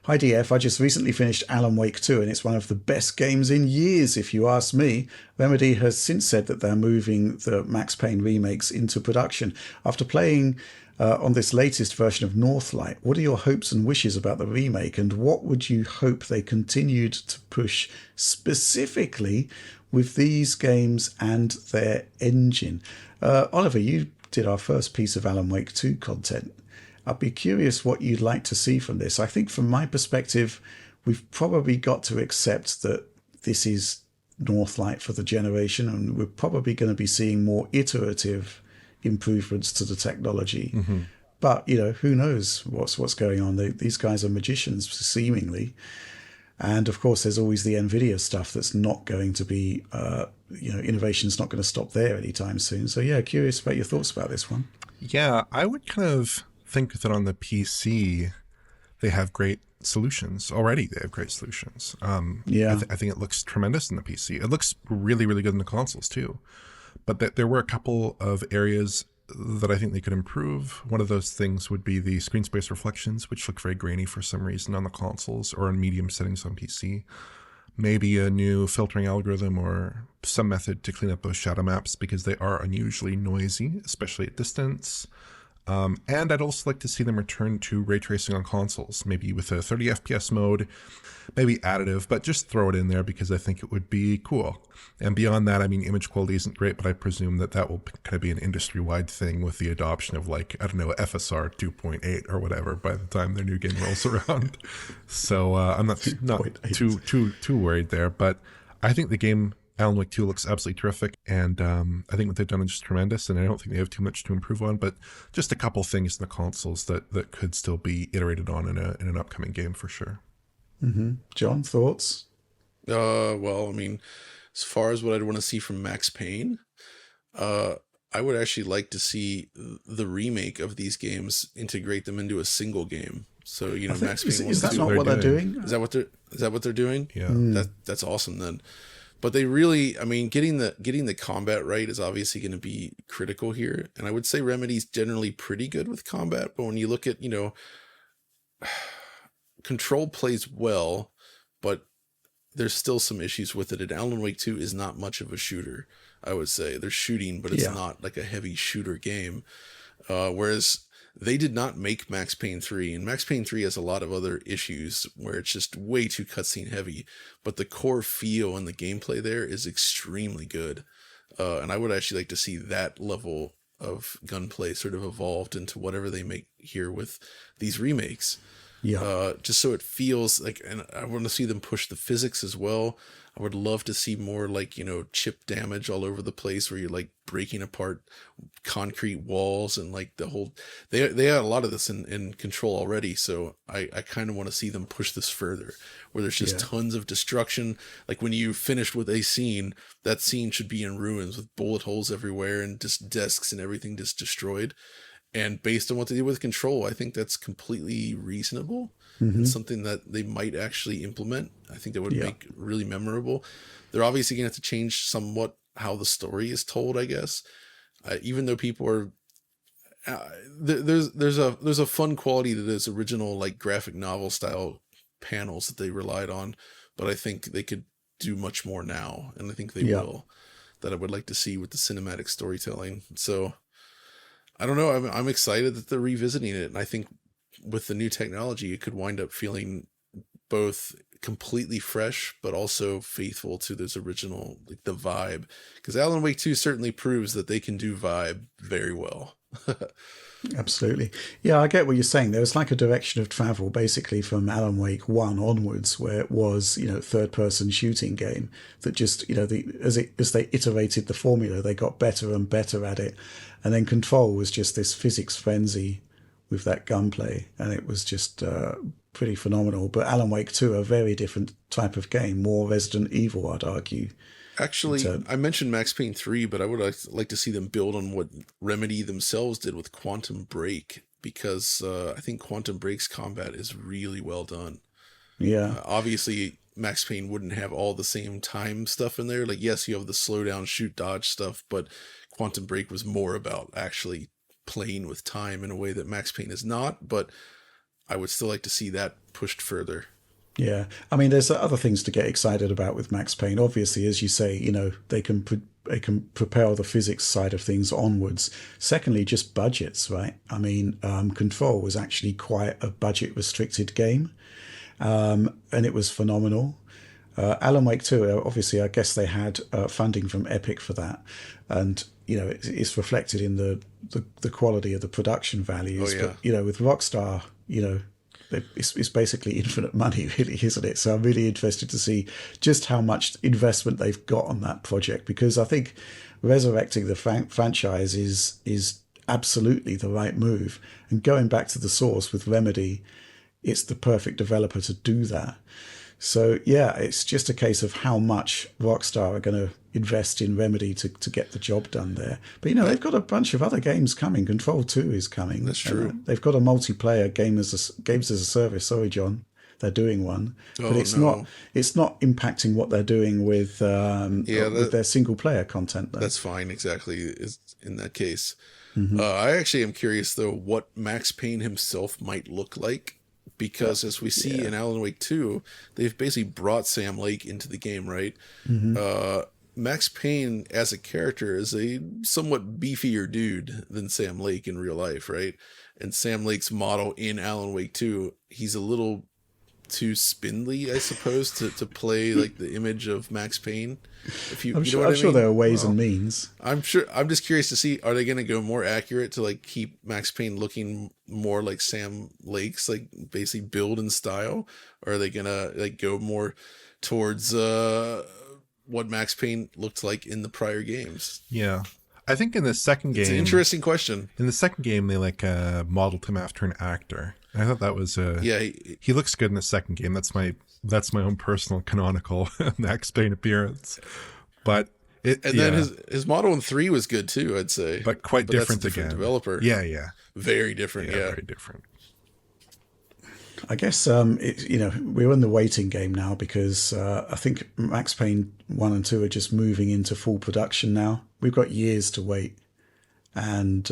Hi DF, I just recently finished Alan Wake 2 and it's one of the best games in years, if you ask me. Remedy has since said that they're moving the Max Payne remakes into production. After playing on this latest version of Northlight, what are your hopes and wishes about the remake, and what would you hope they continued to push specifically with these games and their engine? Oliver, you did our first piece of Alan Wake 2 content. I'd be curious what you'd like to see from this. I think from my perspective, we've probably got to accept that this is Northlight for the generation, and we're probably going to be seeing more iterative improvements to the technology. But, who knows what's going on. These guys are magicians, seemingly. And, of course, there's always the NVIDIA stuff that's not going to be, innovation's not going to stop there anytime soon. So, yeah, curious about your thoughts about this one. Yeah, I would kind of think that on the PC, they have great solutions. Already they have great solutions. Yeah. I think it looks tremendous in the PC. It looks really, really good in the consoles too. But there were a couple of areas that I think they could improve. One of those things would be the screen space reflections, which look very grainy for some reason on the consoles or in medium settings on PC. Maybe a new filtering algorithm or some method to clean up those shadow maps because they are unusually noisy, especially at distance. And I'd also like to see them return to ray tracing on consoles, maybe with a 30 FPS mode, maybe additive, but just throw it in there because I think it would be cool. And beyond that, I mean, image quality isn't great, but I presume that will kind of be an industry-wide thing with the adoption of FSR 2.8 or whatever by the time their new game rolls around. So I'm not too worried there, but I think the game Alan Wake 2 looks absolutely terrific, and I think what they've done is just tremendous, and I don't think they have too much to improve on, but just a couple things in the consoles that could still be iterated on in an upcoming game for sure. John, thoughts? Well, I mean, as far as what I'd want to see from Max Payne, I would actually like to see the remake of these games integrate them into a single game. So, Max Payne 1 is that 2. not what they're doing? Is that what they're doing? Yeah. That's awesome then. But they really, I mean, getting the combat right is obviously going to be critical here. And I would say Remedy's generally pretty good with combat, but when you look at, Control plays well, but there's still some issues with it. And Alan Wake 2 is not much of a shooter, I would say. There's shooting, but it's not like a heavy shooter game. Whereas they did not make Max Payne 3, and Max Payne 3 has a lot of other issues where it's just way too cutscene heavy, but the core feel and the gameplay there is extremely good. And I would actually like to see that level of gunplay sort of evolved into whatever they make here with these remakes. Yeah. Just so it feels like, and I want to see them push the physics as well. I would love to see more chip damage all over the place where you're breaking apart concrete walls and the whole, they had a lot of this in Control already. So I kind of want to see them push this further where there's just tons of destruction. Like when you finish with a scene, that scene should be in ruins with bullet holes everywhere and just desks and everything just destroyed. And based on what they did with Control, I think that's completely reasonable and something that they might actually implement. I think that would make really memorable. They're obviously going to have to change somewhat how the story is told, I guess. Even though people are, there's a fun quality to those original graphic novel style panels that they relied on, but I think they could do much more now, and I think they will. That I would like to see with the cinematic storytelling. So. I don't know. I'm excited that they're revisiting it. And I think with the new technology, it could wind up feeling both completely fresh, but also faithful to this original, the vibe. Because Alan Wake 2 certainly proves that they can do vibe very well. Absolutely. Yeah, I get what you're saying. There was a direction of travel basically from Alan Wake 1 onwards, where it was, third person shooting game that just, as they iterated the formula, they got better and better at it. And then Control was just this physics frenzy with that gunplay, and it was just pretty phenomenal. But Alan Wake 2, a very different type of game, more Resident Evil, I'd argue. Actually, I mentioned Max Payne 3, but I would like to see them build on what Remedy themselves did with Quantum Break, because I think Quantum Break's combat is really well done. Yeah. Obviously, Max Payne wouldn't have all the same time stuff in there. Yes, you have the slow down, shoot, dodge stuff, but Quantum Break was more about actually playing with time in a way that Max Payne is not. But I would still like to see that pushed further. Yeah, I mean, there's other things to get excited about with Max Payne. Obviously, as you say, they can propel the physics side of things onwards. Secondly, just budgets, right? I mean, Control was actually quite a budget restricted game, and it was phenomenal. Alan Wake 2, obviously, I guess they had funding from Epic for that, and it's reflected in the quality of the production values. Oh, yeah. But with Rockstar, it's basically infinite money, really, isn't it? So I'm really interested to see just how much investment they've got on that project, because I think resurrecting the franchise is absolutely the right move. And going back to the source with Remedy, it's the perfect developer to do that. So yeah, it's just a case of how much Rockstar are going to invest in Remedy to get the job done there. But they've got a bunch of other games coming. Control 2 is coming. That's true. They've got a multiplayer games as a service. Sorry, John, they're doing one, but it's not impacting what they're doing with with their single player content. Though. That's fine. Exactly. Is in that case. Mm-hmm. I actually am curious though what Max Payne himself might look like. Because as we see in Alan Wake 2, they've basically brought Sam Lake into the game, right? Mm-hmm. Max Payne as a character is a somewhat beefier dude than Sam Lake in real life, right? And Sam Lake's model in Alan Wake 2, he's a little too spindly, I suppose, to play like the image of Max Payne. I'm sure there are ways and means. I'm sure. I'm just curious to see, are they going to go more accurate to like keep Max Payne looking more like Sam Lake's like basically build and style, or are they going to like go more towards what Max Payne looked like in the prior games? Yeah. I think in the second game, it's an interesting question. In the second game, they modeled him after an actor. I thought that was he looks good in the second game. That's my own personal canonical Max Payne appearance. But then his model in 3 was good too, I'd say. But quite different that's a different again. Developer. Yeah. Very different. Yeah, very different. I guess we're in the waiting game now because I think Max Payne 1 and 2 are just moving into full production now. We've got years to wait. And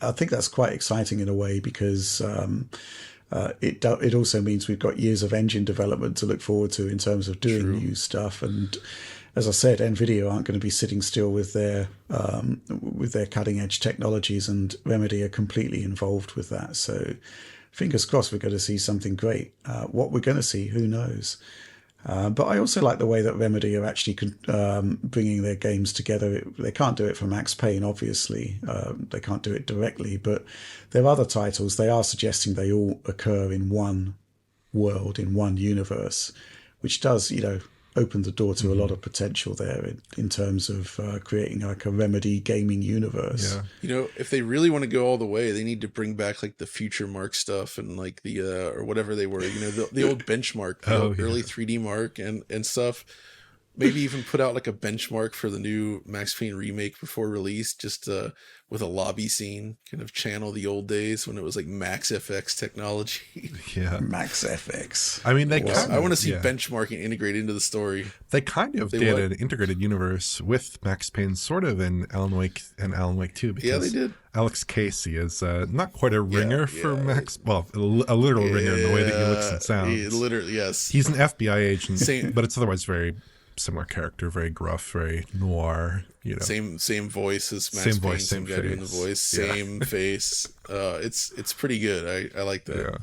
I think that's quite exciting in a way because it also means we've got years of engine development to look forward to in terms of doing new stuff. And as I said, NVIDIA aren't going to be sitting still with their cutting edge technologies, and Remedy are completely involved with that. So fingers crossed we're going to see something great. What we're going to see, who knows? But I also like the way that Remedy are actually bringing their games together. They can't do it for Max Payne, obviously. They can't do it directly, but their other titles, they are suggesting they all occur in one world, in one universe, which does, open the door to a lot of potential there in terms of creating like a Remedy gaming universe. Yeah. If they really want to go all the way, they need to bring back like the Future Mark stuff and like the or whatever they were, the old Benchmark, early 3D Mark and stuff. Maybe even put out like a benchmark for the new Max Payne remake before release, just with a lobby scene, kind of channel the old days when it was like Max FX technology. Yeah, Max FX. I mean, I want to see benchmarking integrated into the story. They kind of did an integrated universe with Max Payne, sort of in Alan Wake and Alan Wake 2. Because they did. Alex Casey is not quite a ringer for Max. Well, a literal ringer in the way that he looks and sounds. Literally, yes. He's an FBI agent, but it's otherwise very similar character, very gruff, very noir. Same voice as Max Payne, same guy doing the voice, same face. It's pretty good. I like that. Yeah.